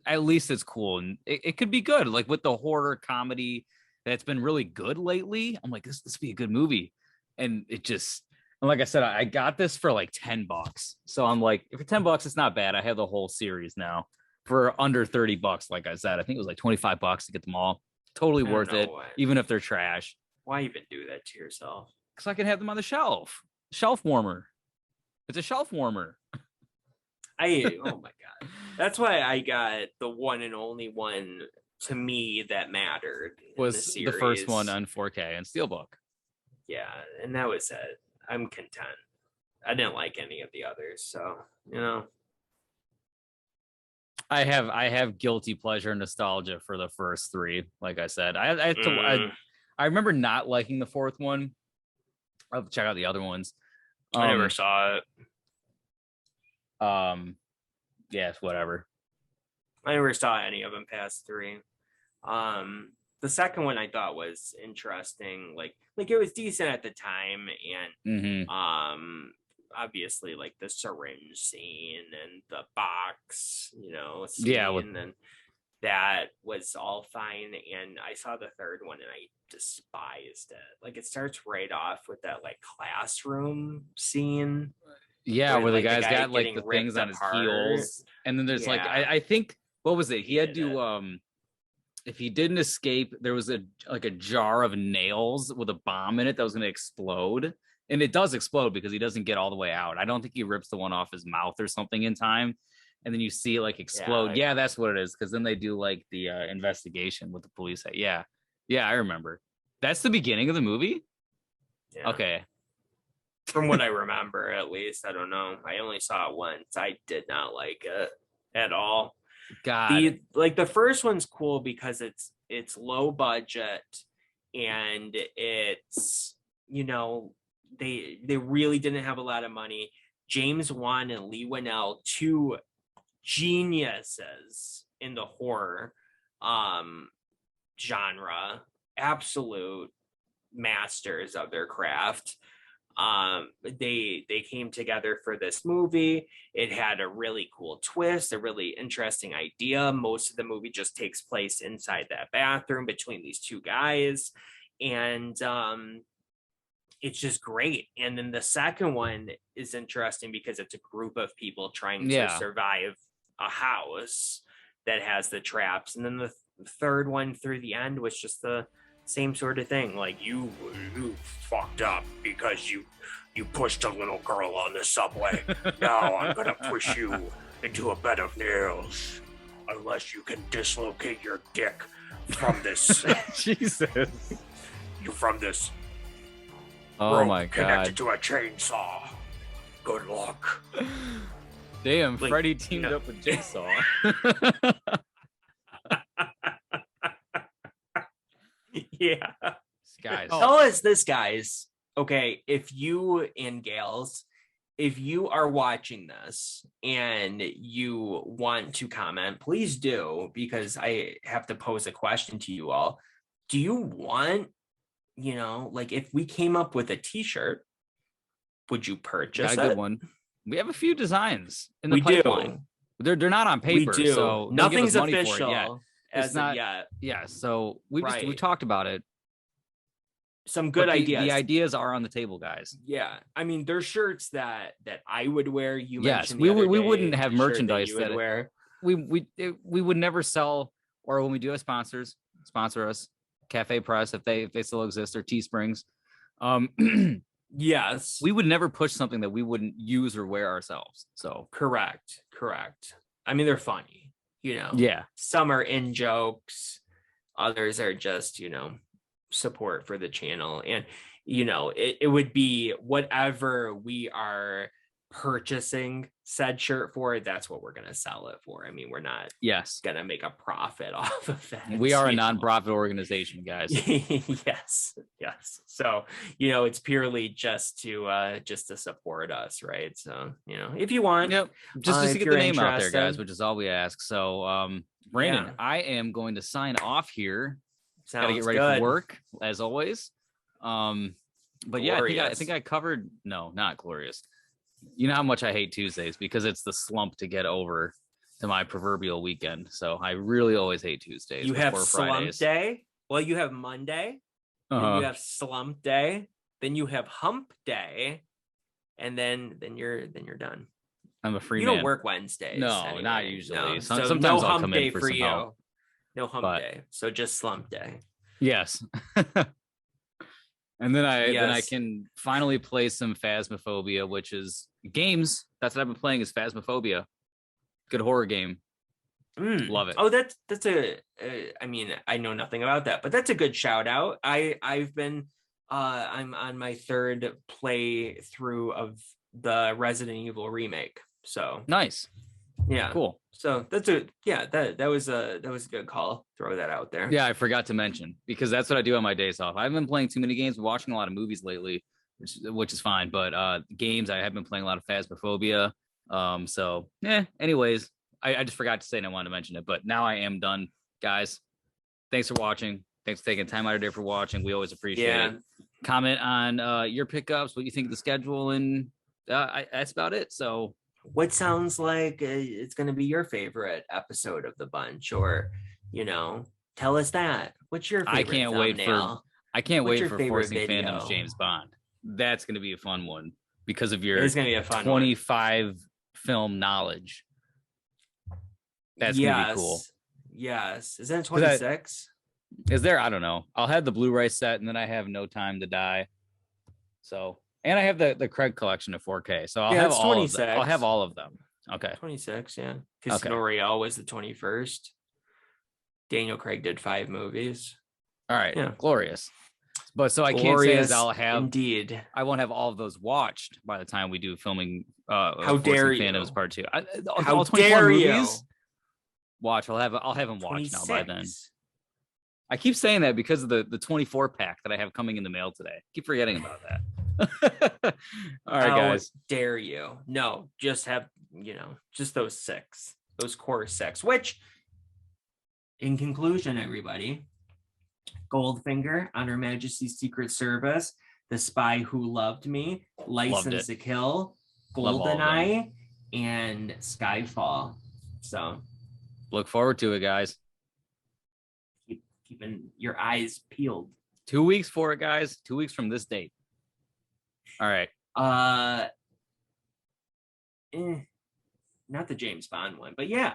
at least it's cool, and it could be good. Like with the horror comedy that's been really good lately, I'm like, this would be a good movie. And it just, and like I said, I got this for like $10. So I'm like, if it's $10, it's not bad. I have the whole series now for under $30. Like I said, I think it was like $25 to get them all. Totally worth it, even if they're trash. Why even do that to yourself? Because I can have them on the shelf. Shelf warmer. It's a shelf warmer. Oh my God. That's why I got the one and only one to me that mattered. Was the first one on 4K and Steelbook. Yeah, and that was it. I'm content. I didn't like any of the others, so I have guilty pleasure nostalgia for the first three. Like I said, I remember not liking the fourth one. I'll check out the other ones. I never saw it. Yes, whatever. I never saw any of them past three. The second one I thought was interesting. Like it was decent at the time, and obviously like the syringe scene and the box, scene, and that was all fine. And I saw the third one and I despised it. Like, it starts right off with that like classroom scene. Yeah, where the guy's got like the things on his heels, and then there's like I think, what was it? He had to if he didn't escape, there was a jar of nails with a bomb in it that was going to explode. And it does explode because he doesn't get all the way out. I don't think he rips the one off his mouth or something in time. And then you see it like explode. Yeah, that's what it is. Because then they do like the investigation with the police. Yeah, I remember. That's the beginning of the movie? Yeah. Okay. From what I remember, at least. I don't know. I only saw it once. I did not like it at all. God. The first one's cool because it's low budget, and it's, they really didn't have a lot of money. James Wan and Lee Winnell, two geniuses in the horror genre, absolute masters of their craft. They came together for this movie. It had a really cool twist, a really interesting idea. Most of the movie just takes place inside that bathroom between these two guys, and it's just great. And then the second one is interesting because it's a group of people trying to survive a house that has the traps. And then the third one through the end was just the same sort of thing. Like, you fucked up because you pushed a little girl on the subway. Now I'm gonna push you into a bed of nails unless you can dislocate your dick from this. Jesus. From this. Oh my God. Connected to a chainsaw. Good luck. Damn, Freddy teamed up with Jigsaw. Yeah. Guys. Tell us this, guys. Okay, if you and gals, if you are watching this and you want to comment, please do, because I have to pose a question to you all. Do you want, if we came up with a t-shirt, would you purchase it? A good one. We have a few designs in the we pipeline. They're not on paper, we do. so nothing's official for it yet. As of yet. Yeah, so we talked about it. Some good ideas. The ideas are on the table, guys. Yeah, I mean, there's shirts that I would wear. You mentioned we wouldn't have merchandise that wear. We would never sell, or when we do have sponsors, sponsor us. Cafe Press, if they still exist, or Teesprings. Yes, we would never push something that we wouldn't use or wear ourselves. So correct. I mean, they're funny, Yeah. Some are in jokes, others are just, support for the channel. And it would be whatever we are purchasing said shirt for, that's what we're going to sell it for. I mean, we're not going to make a profit off of that. We are a non-profit organization, guys. Yes. So it's purely just to support us, right? So if you want, just to get the name out there, guys, which is all we ask. So Brandon, I am going to sign off here. Gotta get ready for work as always. But yeah, I think I covered. No, not glorious. You know how much I hate Tuesdays because it's the slump to get over to my proverbial weekend. So I really always hate Tuesdays. You have slump day. Well, you have Monday. Then you have slump day. Then you have hump day, and then you're done. I'm a free man. You don't work Wednesdays. No, anyway. Not usually. No. Sometimes no I'll come in for some help. No hump day. So just slump day. Yes. And then I can finally play some Phasmophobia, which is games. That's what I've been playing is Phasmophobia. Good horror game. Love it. Oh, that's I mean, I know nothing about that, but that's a good shout out. I've been I'm on my third playthrough of the Resident Evil remake. So nice. Yeah. Cool. So that was a good call. Throw that out there. Yeah, I forgot to mention because that's what I do on my days off. I haven't been playing too many games, watching a lot of movies lately, which is fine. But games, I have been playing a lot of Phasmophobia. Anyways, I just forgot to say and I wanted to mention it, but now I am done, guys. Thanks for watching. Thanks for taking time out of your day for watching. We always appreciate it. Comment on your pickups, what you think of the schedule, and that's about it. So. What sounds like it's going to be your favorite episode of the bunch, or tell us that. What's your favorite? I can't wait for Forcing Fandoms James Bond. That's going to be a fun one because of your 25 film knowledge. That's going to be cool. Yes. Is that 26? Is there? I don't know. I'll have the Blu-ray set, and then I have No Time to Die. So. And I have the Craig collection of 4K, so I'll have all 26. Of them. I'll have all of them. Okay, 26, yeah. Casino Royale was the 21st. Daniel Craig did 5 movies. All right, glorious. But so I can't say as I'll have. Indeed, I won't have all of those watched by the time we do filming. How dare you? Fandoms Part 2. How dare you? Movies? Watch. I'll have them watched 26. Now by then. I keep saying that because of the 24 pack that I have coming in the mail today. Keep forgetting about that. All right, guys. How dare you? No, just have just those 6, those core 6. Which, in conclusion, everybody, Goldfinger, On Her Majesty's Secret Service, The Spy Who Loved Me, License to Kill, GoldenEye, and Skyfall. So, look forward to it, guys. Keeping your eyes peeled. 2 weeks for it, guys. 2 weeks from this date. All right. Not the James Bond one, but yeah.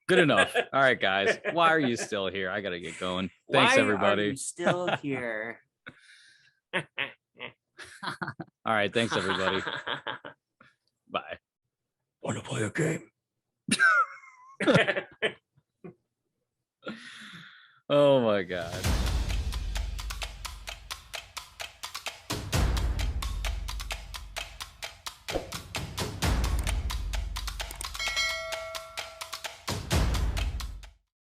Good enough. All right, guys. Why are you still here? I gotta get going. Thanks, everybody. Why are you still here? All right. Thanks, everybody. Bye. Want to play a game? Oh my God.